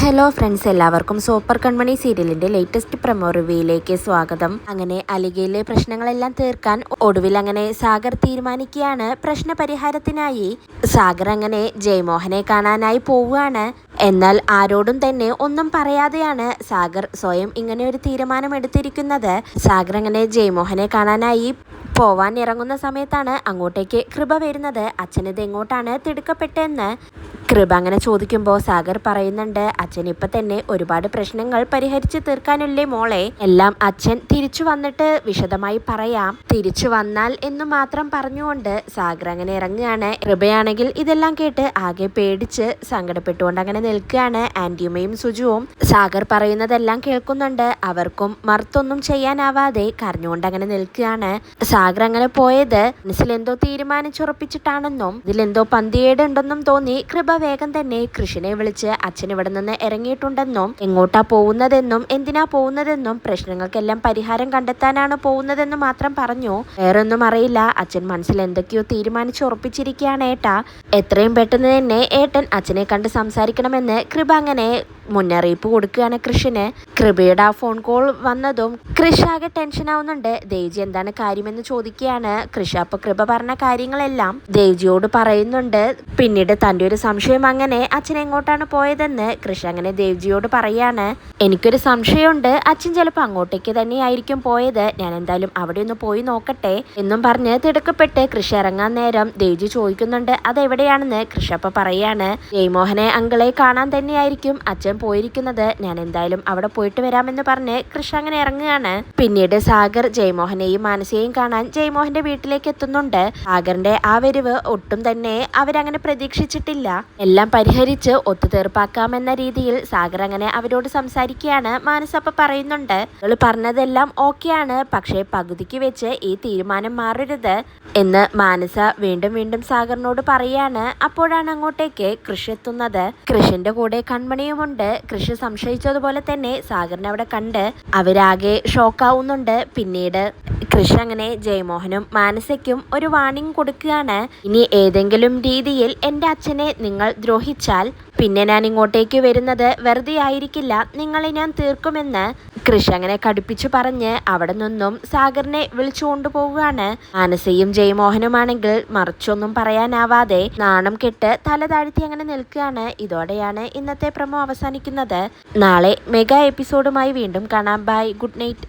Hello friends, എല്ലാവർക്കും super കൺമണി സീരിയലിന്റെ latest promo റിവ്യൂയിലേക്ക് സ്വാഗതം. അങ്ങനെ അലിഗയിലെ പ്രശ്നങ്ങളെല്ലാം തീർക്കാൻ ഒടുവിൽ അങ്ങനെ സാഗർ തീരുമാനിക്കുകയാണ് പ്രശ്ന പരിഹാരത്തിനായി. സാഗർ അങ്ങനെ ജയമോഹനെ കാണാനായി പോവുകയാണ്. എന്നാൽ ആരോടും തന്നെ ഒന്നും പറയാതെയാണ് സാഗർ സ്വയം ഇങ്ങനെ ഒരു തീരുമാനം എടുത്തിരിക്കുന്നത്. സാഗർ അങ്ങനെ ജയമോഹനെ കാണാനായി പോവാൻ ഇറങ്ങുന്ന സമയത്താണ് അങ്ങോട്ടേക്ക് കൃപ വരുന്നത്. അച്ഛനിത് എങ്ങോട്ടാണ് തിടുക്കപ്പെട്ടെന്ന് കൃപ അങ്ങനെ ചോദിക്കുമ്പോൾ സാഗർ പറയുന്നുണ്ട്, അച്ഛൻ ഇപ്പം തന്നെ ഒരുപാട് പ്രശ്നങ്ങൾ പരിഹരിച്ച് തീർക്കാനല്ലേ മോളെ, എല്ലാം അച്ഛൻ തിരിച്ചു വന്നിട്ട് വിശദമായി പറയാം, തിരിച്ചു വന്നാൽ എന്ന് മാത്രം പറഞ്ഞുകൊണ്ട് സാഗർ അങ്ങനെ ഇറങ്ങുകയാണ്. കൃപയാണെങ്കിൽ ഇതെല്ലാം കേട്ട് ആകെ പേടിച്ച് സങ്കടപ്പെട്ടുകൊണ്ട് അങ്ങനെ നിൽക്കുകയാണ്. ആന്റിയമ്മയും സുജുവും സാഗർ പറയുന്നതെല്ലാം കേൾക്കുന്നുണ്ട്. അവർക്കും മറുത്തൊന്നും ചെയ്യാനാവാതെ കരഞ്ഞുകൊണ്ട് അങ്ങനെ നിൽക്കുകയാണ്. സാഗർ അങ്ങനെ പോയത് മനസ്സിലെന്തോ തീരുമാനിച്ചുറപ്പിച്ചിട്ടാണെന്നും ഇതിലെന്തോ പന്തിയേടുണ്ടെന്നും തോന്നി കൃപ വേഗം തന്നെ കൃഷിനെ വിളിച്ച് അച്ഛൻ ഇവിടെ നിന്ന് ഇറങ്ങിയിട്ടുണ്ടെന്നും എങ്ങോട്ടാ പോകുന്നതെന്നും എന്തിനാ പോകുന്നതെന്നും പ്രശ്നങ്ങൾക്കെല്ലാം പരിഹാരം കണ്ടെത്താനാണ് പോകുന്നതെന്നും മാത്രം പറഞ്ഞു. വേറൊന്നും അറിയില്ല, അച്ഛൻ മനസ്സിൽ എന്തൊക്കെയോ തീരുമാനിച്ചുറപ്പിച്ചിരിക്കുകയാണ് ഏട്ടാ. എത്രയും പെട്ടെന്ന് തന്നെ ഏട്ടൻ അച്ഛനെ കണ്ട് സംസാരിക്കണമെന്ന് കൃപ അങ്ങനെ മുന്നറിയിപ്പ് കൊടുക്കുകയാണ് കൃഷിന്. കൃപയുടെ ആ ഫോൺ കോൾ വന്നതും കൃഷ് ആകെ ടെൻഷൻ ആവുന്നുണ്ട്. ദേവ്ജി എന്താണ് കാര്യമെന്ന് ചോദിക്കുകയാണ്. കൃഷ് അപ്പൊ കൃപ പറഞ്ഞ കാര്യങ്ങളെല്ലാം ദേവ്ജിയോട് പറയുന്നുണ്ട്. പിന്നീട് തൻ്റെ ഒരു സംശയം അങ്ങനെ അച്ഛൻ എങ്ങോട്ടാണ് പോയതെന്ന് കൃഷ് അങ്ങനെ ദേവ്ജിയോട് പറയാണ്. എനിക്കൊരു സംശയമുണ്ട്, അച്ഛൻ ചിലപ്പോൾ അങ്ങോട്ടേക്ക് തന്നെയായിരിക്കും പോയത്, ഞാൻ എന്തായാലും അവിടെ ഒന്ന് പോയി നോക്കട്ടെ എന്നും പറഞ്ഞ് തിടുക്കപ്പെട്ട് കൃഷി ഇറങ്ങാൻ നേരം ദേവ്ജി ചോദിക്കുന്നുണ്ട് അതെവിടെയാണെന്ന്. കൃഷ് അപ്പൊ പറയാണ്, ജയമോഹനെ അങ്കിളെ കാണാൻ തന്നെയായിരിക്കും അച്ഛൻ പോയിരിക്കുന്നത്, ഞാൻ എന്തായാലും അവിടെ പോയിട്ട് വരാമെന്ന് പറഞ്ഞ് കൃഷ് അങ്ങനെ ഇറങ്ങുകയാണ്. പിന്നീട് സാഗർ ജയമോഹനെയും മാനസയെയും കാണാൻ ജയമോഹന്റെ വീട്ടിലേക്ക് എത്തുന്നുണ്ട്. സാഗറിന്റെ ആ വരവ് ഒട്ടും തന്നെ അവരങ്ങനെ പ്രതീക്ഷിച്ചിട്ടില്ല. എല്ലാം പരിഹരിച്ച് ഒത്തുതീർപ്പാക്കാമെന്ന രീതിയിൽ സാഗർ അങ്ങനെ അവരോട് സംസാരിക്കുകയാണ്. മാനസ അപ്പൊ പറയുന്നുണ്ട്, നിങ്ങൾ പറഞ്ഞതെല്ലാം ഓക്കെയാണ്, പക്ഷേ പകുതിക്ക് വെച്ച് ഈ തീരുമാനം മാറരുത് എന്ന് മാനസ വീണ്ടും വീണ്ടും സാഗറിനോട് പറയാണ്. അപ്പോഴാണ് അങ്ങോട്ടേക്ക് കൃഷി എത്തുന്നത്. കൃഷിന്റെ കൂടെ കൺമണിയുമുണ്ട്. കൃഷി സംശയിച്ചതുപോലെ തന്നെ സാഗറിനെ അവിടെ കണ്ട് അവരാകെ ഷോക്കാവുന്നുണ്ട്. പിന്നീട് കൃഷി അങ്ങനെ ജയമോഹനും മാനസയ്ക്കും ഒരു വാർണിംഗ് കൊടുക്കുകയാണ്. ഇനി ഏതെങ്കിലും രീതിയിൽ എൻ്റെ അച്ഛനെ നിങ്ങൾ ദ്രോഹിച്ചാൽ പിന്നെ ഞാൻ ഇങ്ങോട്ടേക്ക് വരുന്നത് വെറുതെ ആയിരിക്കില്ല, നിങ്ങളെ ഞാൻ തീർക്കുമെന്ന് കൃഷി അങ്ങനെ കടുപ്പിച്ചു പറഞ്ഞ് അവിടെ നിന്നും സാഗറിനെ വിളിച്ചു കൊണ്ടുപോവുകയാണ്. മാനസയും ജയമോഹനുമാണെങ്കിൽ മറിച്ചൊന്നും പറയാനാവാതെ നാണം കെട്ട് തല താഴ്ത്തി അങ്ങനെ നിൽക്കുകയാണ്. ഇതോടെയാണ് ഇന്നത്തെ പ്രമോ അവസാനിക്കുന്നത്. നാളെ മെഗാ എപ്പിസോഡുമായി വീണ്ടും കാണാം. Bye, good night.